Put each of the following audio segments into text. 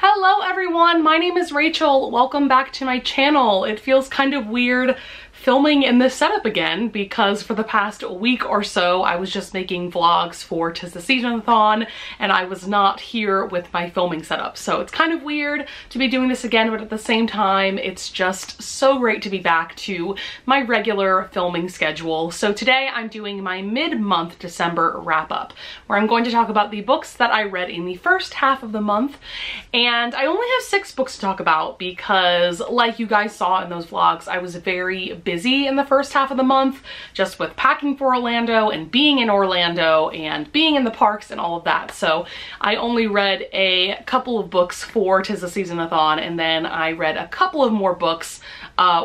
Hello everyone, my name is Rachel. Welcome back to my channel. It feels kind of weird filming in this setup again because for the past week or so I was just making vlogs for 'Tis the Season-a-thon and I was not here with my filming setup. So it's kind of weird to be doing this again, but at the same time it's just so great to be back to my regular filming schedule. So today I'm doing my mid-month December wrap-up where I'm going to talk about the books that I read in the first half of the month, and I only have 6 books to talk about because, like you guys saw in those vlogs, I was very busy in the first half of the month just with packing for Orlando and being in Orlando and being in the parks and all of that. So I only read a couple of books for 'Tis the Season-a-thon, and then I read a couple of more books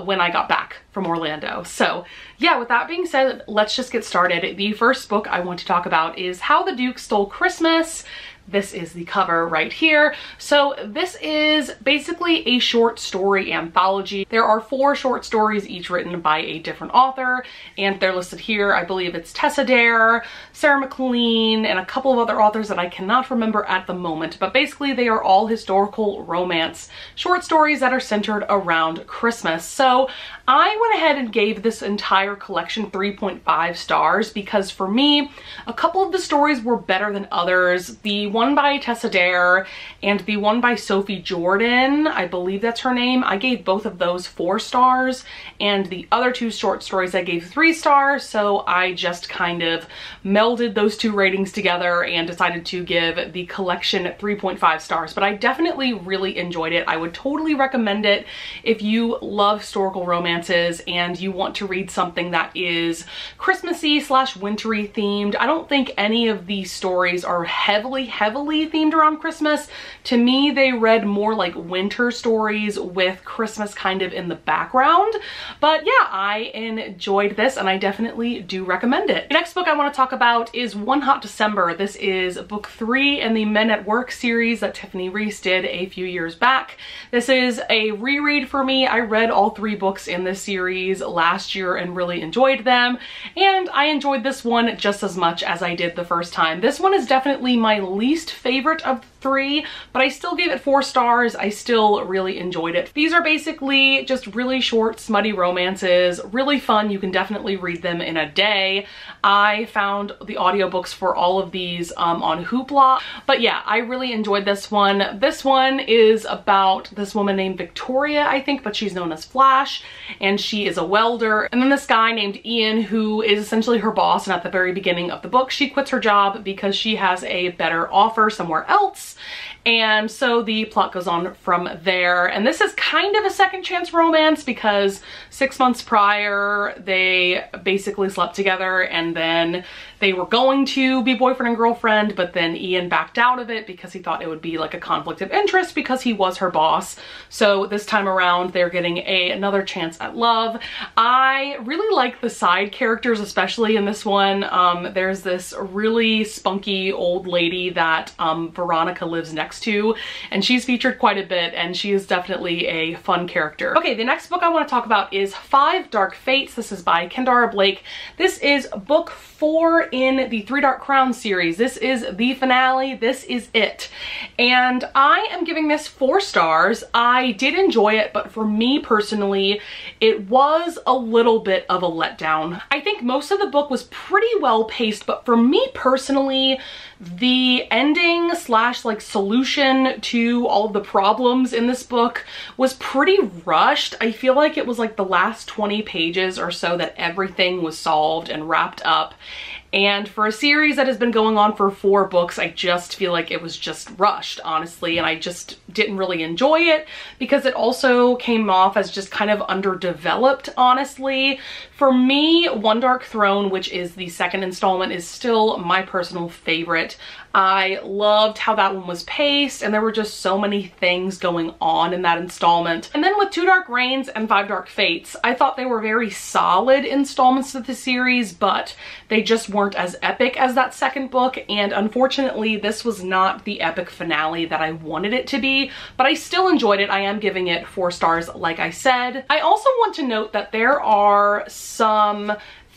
when I got back from Orlando. So yeah, with that being said, let's just get started. The first book I want to talk about is How the Duke Stole Christmas. This is the cover right here. So this is basically a short story anthology. There are 4 short stories, each written by a different author, and they're listed here. I believe it's Tessa Dare, Sarah McLean, and a couple of other authors that I cannot remember at the moment. But basically they are all historical romance short stories that are centered around Christmas. So I went ahead and gave this entire collection 3.5 stars because for me, a couple of the stories were better than others. The one by Tessa Dare and the one by Sophie Jordan, I believe that's her name, I gave both of those 4 stars, and the other 2 short stories I gave 3 stars, so I just kind of melded those 2 ratings together and decided to give the collection 3.5 stars. But I definitely really enjoyed it. I would totally recommend it if you love historical romances and you want to read something that is Christmassy / wintry themed. I don't think any of these stories are heavily themed around Christmas. To me, they read more like winter stories with Christmas kind of in the background. But yeah, I enjoyed this and I definitely do recommend it. The next book I want to talk about is One Hot December. This is book 3 in the Men at Work series that Tiffany Reese did a few years back. This is a reread for me. I read all 3 books in this series last year and really enjoyed them, and I enjoyed this one just as much as I did the first time. This one is definitely my least favorite of the 3, but I still gave it 4 stars. I still really enjoyed it. These are basically just really short, smutty romances, really fun. You can definitely read them in a day. I found the audiobooks for all of these on Hoopla, but yeah, I really enjoyed this one. This one is about this woman named Victoria, I think, but she's known as Flash, and she is a welder. And then this guy named Ian, who is essentially her boss, and at the very beginning of the book, she quits her job because she has a better offer somewhere else. And so the plot goes on from there. And this is kind of a second chance romance because 6 months prior, they basically slept together and then they were going to be boyfriend and girlfriend, but then Ian backed out of it because he thought it would be like a conflict of interest because he was her boss. So this time around, they're getting another chance at love. I really like the side characters, especially in this one. There's this really spunky old lady that Veronica lives next to, and she's featured quite a bit, and she is definitely a fun character. Okay, the next book I want to talk about is 5 Dark Fates. This is by Kendara Blake. This is book 4 in the 3 Dark Crowns series. This is the finale. This is it. And I am giving this 4 stars. I did enjoy it, but for me personally, it was a little bit of a letdown. I think most of the book was pretty well paced, but for me personally, the ending / like solution to all of the problems in this book was pretty rushed. I feel like it was like the last 20 pages or so that everything was solved and wrapped up. And for a series that has been going on for 4 books, I just feel like it was just rushed, honestly, and I just didn't really enjoy it because it also came off as just kind of underdeveloped, honestly. For me, One Dark Throne, which is the 2nd installment, is still my personal favorite. I loved how that one was paced, and there were just so many things going on in that installment. And then with 2 Dark Reigns and 5 Dark Fates, I thought they were very solid installments of the series, but they just weren't as epic as that 2nd book, and unfortunately this was not the epic finale that I wanted it to be, but I still enjoyed it. I am giving it 4 stars, like I said. I also want to note that there are some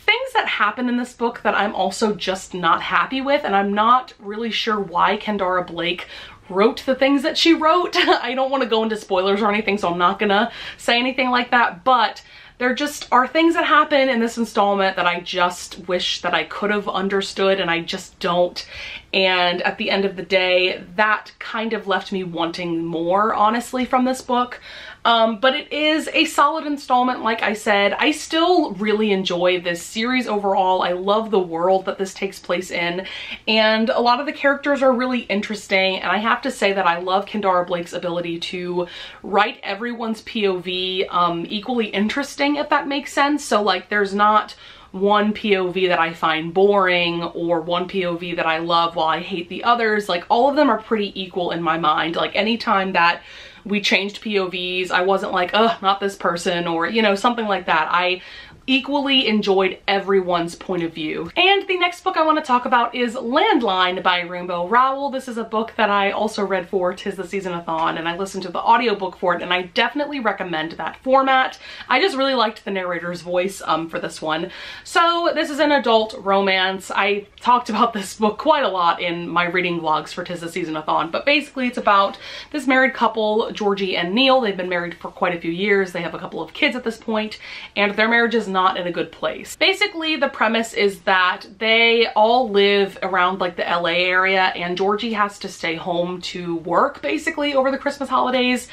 things that happen in this book that I'm also just not happy with, and I'm not really sure why Kendara Blake wrote the things that she wrote. I don't want to go into spoilers or anything, so I'm not gonna say anything like that, but there just are things that happen in this installment that I just wish that I could have understood, and I just don't. And at the end of the day, that kind of left me wanting more, honestly, from this book. But it is a solid installment, like I said. I still really enjoy this series overall. I love the world that this takes place in, and a lot of the characters are really interesting, and I have to say that I love Kendara Blake's ability to write everyone's POV equally interesting, if that makes sense. So like, there's not one POV that I find boring or one POV that I love while I hate the others. Like, all of them are pretty equal in my mind. Like, anytime that we changed POVs, I wasn't like, ugh, not this person, or, you know, something like that. I equally enjoyed everyone's point of view. And the next book I want to talk about is Landline by Rainbow Rowell. This is a book that I also read for 'Tis the Season-a-thon, and I listened to the audiobook for it, and I definitely recommend that format. I just really liked the narrator's voice for this one. So this is an adult romance. I talked about this book quite a lot in my reading vlogs for 'Tis the Season-a-thon, but basically it's about this married couple, Georgie and Neil. They've been married for quite a few years. They have a couple of kids at this point, and their marriage is not in a good place. Basically, the premise is that they all live around like the LA area, and Georgie has to stay home to work basically over the Christmas holidays,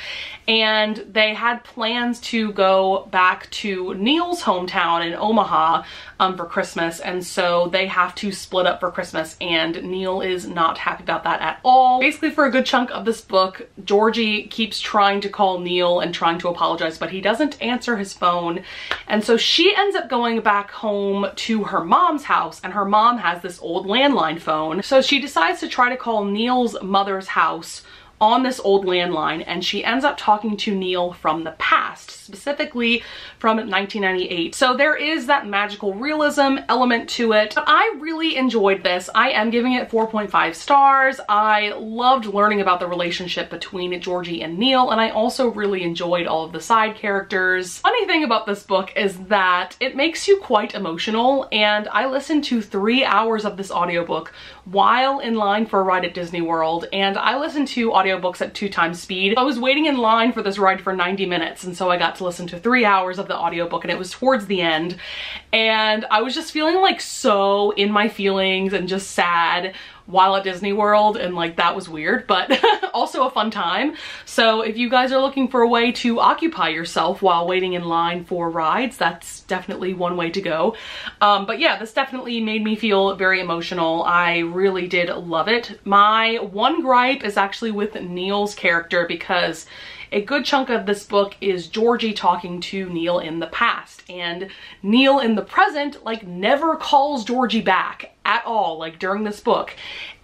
and they had plans to go back to Neil's hometown in Omaha for Christmas, and so they have to split up for Christmas, and Neil is not happy about that at all. Basically, for a good chunk of this book, Georgie keeps trying to call Neil and trying to apologize, but he doesn't answer his phone, and so she ends up going back home to her mom's house, and her mom has this old landline phone. So she decides to try to call Neil's mother's house on this old landline, and she ends up talking to Neil from the past, specifically from 1998. So there is that magical realism element to it. But I really enjoyed this. I am giving it 4.5 stars. I loved learning about the relationship between Georgie and Neil, and I also really enjoyed all of the side characters. Funny thing about this book is that it makes you quite emotional, and I listened to 3 hours of this audiobook while in line for a ride at Disney World, and I listened to audiobooks at 2 times speed. I was waiting in line for this ride for 90 minutes, and so I got to listen to 3 hours of the audiobook, and it was towards the end, and I was just feeling like so in my feelings and just sad while at Disney World, and like that was weird, but also a fun time. So if you guys are looking for a way to occupy yourself while waiting in line for rides, that's definitely one way to go. But yeah, this definitely made me feel very emotional. I really did love it. My one gripe is actually with Neil's character, because a good chunk of this book is Georgie talking to Neil in the past, and Neil in the present like never calls Georgie back at all, like during this book.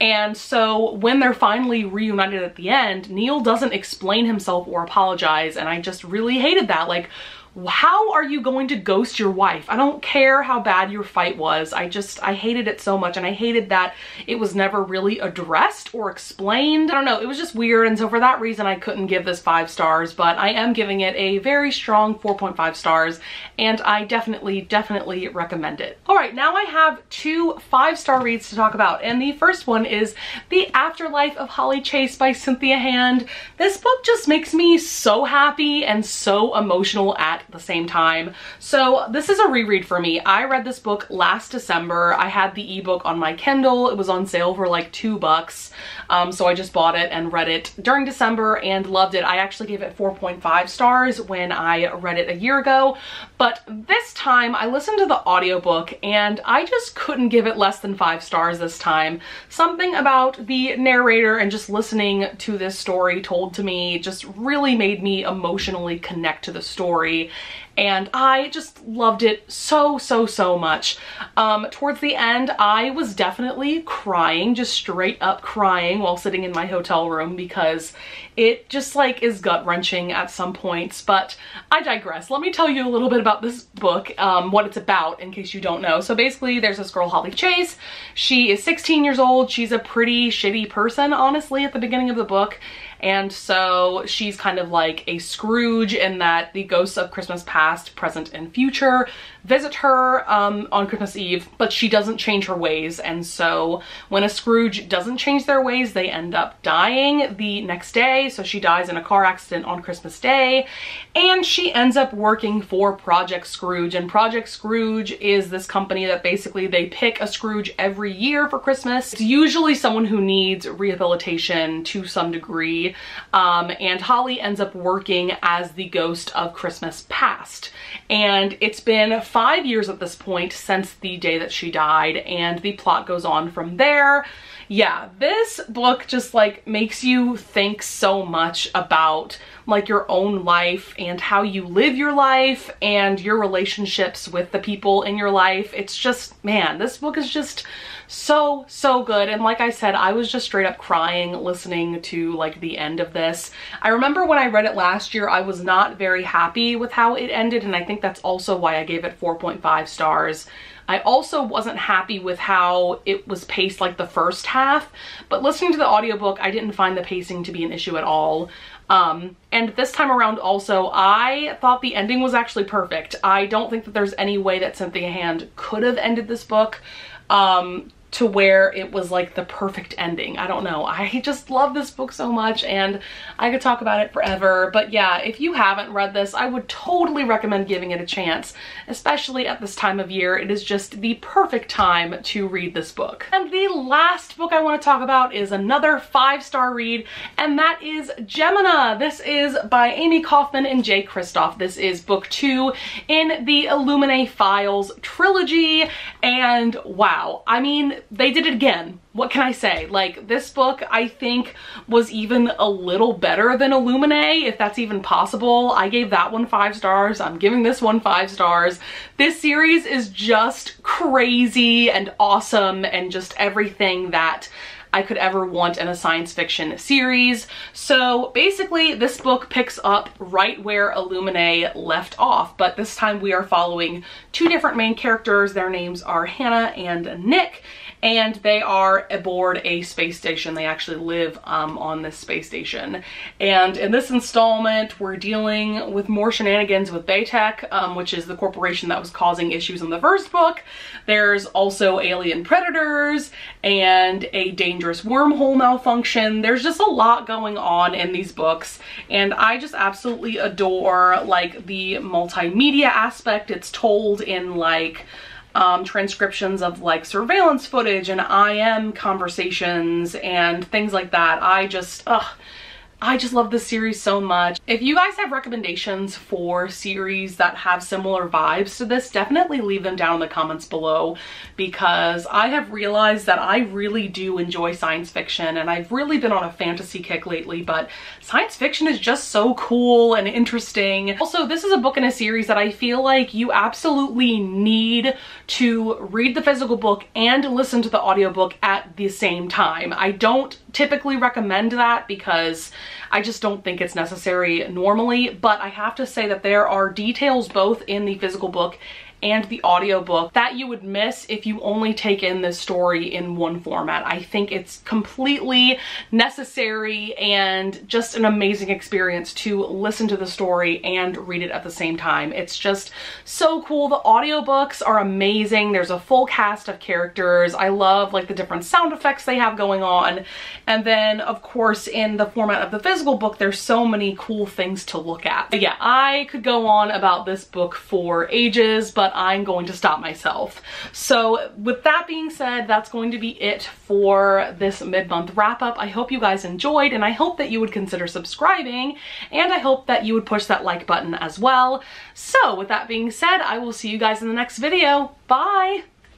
And so when they're finally reunited at the end, Neil doesn't explain himself or apologize, and I just really hated that. Like, how are you going to ghost your wife? I don't care how bad your fight was. I hated it so much, and I hated that it was never really addressed or explained. I don't know, it was just weird, and so for that reason I couldn't give this 5 stars, but I am giving it a very strong 4.5 stars, and I definitely recommend it. All right, now I have 2 5-star reads to talk about, and the first one is The Afterlife of Holly Chase by Cynthia Hand. This book just makes me so happy and so emotional at the same time. So this is a reread for me. I read this book last December. I had the ebook on my Kindle. It was on sale for like $2. So I just bought it and read it during December and loved it. I actually gave it 4.5 stars when I read it a year ago, but this time I listened to the audiobook and I just couldn't give it less than 5 stars this time. Something about the narrator and just listening to this story told to me just really made me emotionally connect to the story, and I just loved it so much. Towards the end, I was definitely crying, just straight up crying while sitting in my hotel room, because it just like is gut-wrenching at some points, but I digress. Let me tell you a little bit about this book, what it's about, in case you don't know. So basically there's this girl, Holly Chase. She is 16 years old. She's a pretty shitty person, honestly, at the beginning of the book. And so she's kind of like a Scrooge in that the ghosts of Christmas past, present, and future visit her on Christmas Eve, but she doesn't change her ways. And so when a Scrooge doesn't change their ways, they end up dying the next day. So she dies in a car accident on Christmas Day, and she ends up working for Project Scrooge. And Project Scrooge is this company that basically they pick a Scrooge every year for Christmas. It's usually someone who needs rehabilitation to some degree, and Holly ends up working as the ghost of Christmas past. And it's been 5 years at this point since the day that she died, and the plot goes on from there. Yeah, this book just like makes you think so much about like your own life and how you live your life and your relationships with the people in your life. It's just, man, this book is just so good. And like I said, I was just straight up crying listening to like the end of this. I remember when I read it last year, I was not very happy with how it ended, and I think that's also why I gave it 4.5 stars. I also wasn't happy with how it was paced like the first half, but listening to the audiobook, I didn't find the pacing to be an issue at all. And this time around also, I thought the ending was actually perfect. I don't think that there's any way that Cynthia Hand could have ended this book to where it was like the perfect ending. I don't know. I just love this book so much, and I could talk about it forever. But yeah, if you haven't read this, I would totally recommend giving it a chance, especially at this time of year. It is just the perfect time to read this book. And the last book I want to talk about is another 5-star read, and that is Gemini. This is by Amy Kaufman and Jay Kristoff. This is book 2 in the Illuminae Files trilogy, and wow, I mean, they did it again. What can I say? Like, this book I think was even a little better than Illuminae, if that's even possible. I gave that one 5 stars. I'm giving this one 5 stars. This series is just crazy and awesome and just everything that I could ever want in a science fiction series. So basically this book picks up right where Illuminae left off, but this time we are following 2 different main characters. Their names are Hannah and Nick, and they are aboard a space station. They actually live on this space station. And in this installment, we're dealing with more shenanigans with Baytech, which is the corporation that was causing issues in the first book. There's also alien predators and a dangerous wormhole malfunction. There's just a lot going on in these books, and I just absolutely adore like the multimedia aspect. It's told in like transcriptions of like surveillance footage and IM conversations and things like that. I just love this series so much. If you guys have recommendations for series that have similar vibes to this, definitely leave them down in the comments below, because I have realized that I really do enjoy science fiction, and I've really been on a fantasy kick lately, but science fiction is just so cool and interesting. Also, this is a book in a series that I feel like you absolutely need to read the physical book and listen to the audiobook at the same time. I don't typically recommend that because I just don't think it's necessary normally, but I have to say that there are details both in the physical book and the audiobook that you would miss if you only take in this story in one format. I think it's completely necessary and just an amazing experience to listen to the story and read it at the same time. It's just so cool. The audiobooks are amazing. There's a full cast of characters. I love like the different sound effects they have going on. And then of course in the format of the physical book, there's so many cool things to look at. But yeah, I could go on about this book for ages, but I'm going to stop myself. So with that being said, that's going to be it for this mid-month wrap-up. I hope you guys enjoyed, and I hope that you would consider subscribing, and I hope that you would push that like button as well. So with that being said, I will see you guys in the next video. Bye!